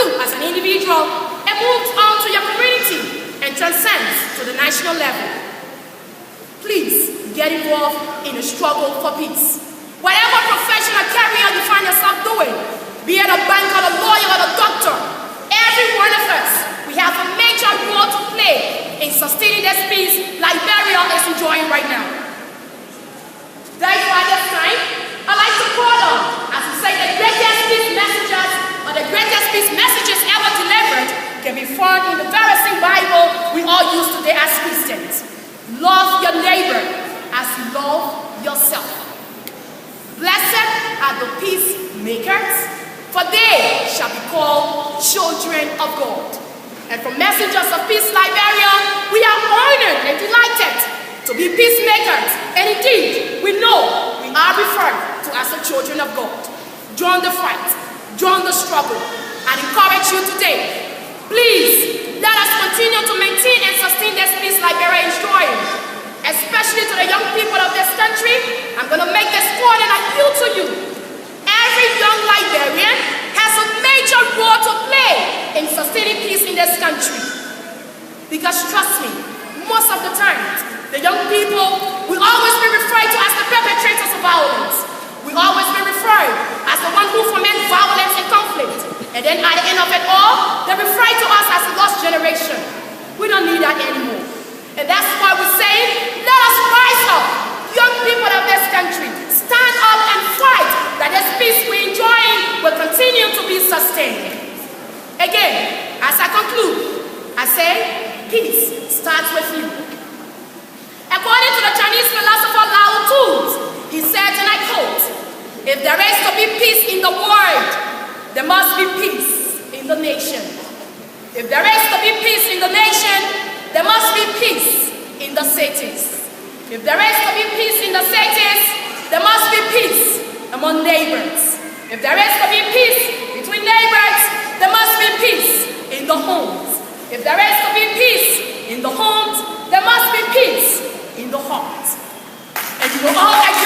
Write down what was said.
you as an individual, it moves on to your community and transcends to the national level. Please get involved in the struggle for peace. Whatever profession or career you find yourself doing, be it a banker, a lawyer, or a doctor, every one of us, we have a major role to play in sustaining this peace Liberia is enjoying right now. Therefore, at this time, I'd like to call on, as we say, the greatest peace messages or the greatest peace messages ever delivered can be found in the very same Bible we all use today as Christians. Love your neighbor as you love yourself. Blessed are the peacemakers, for they shall be called children of God. And from Messengers of Peace Liberia, we are honored and delighted to be peacemakers. And indeed, we know we are referred to as the children of God. Join the fight, join the struggle, and encourage you today. Please, let us continue to maintain and sustain this peace Liberia is enjoying. Especially to the young people of this country, I'm going to make this call and appeal to you. Every young Liberian has a major role to play in sustaining peace in this country. Because trust me, most of the time, the young people will always be referred to as the perpetrators of violence. We always be referred as the one who foment violence and conflict. And then at the end of it all, they refer to us as the lost generation. We don't need that anymore. And that's why we say, let us rise up, young people of this country, stand up and fight that this peace we're enjoying will continue to be sustained. Again, as I conclude, I say, peace starts with you. According to the Chinese philosopher Lao Tzu, he said, and I quote, if there is to be peace in the world, there must be peace in the nation. If there is to be peace in the nation, there must be peace in the cities. If there is to be peace in the cities, there must be peace among neighbors. If there is to be peace between neighbors, there must be peace in the homes. If there is to be peace in the homes, there must be peace in the heart. And you will all agree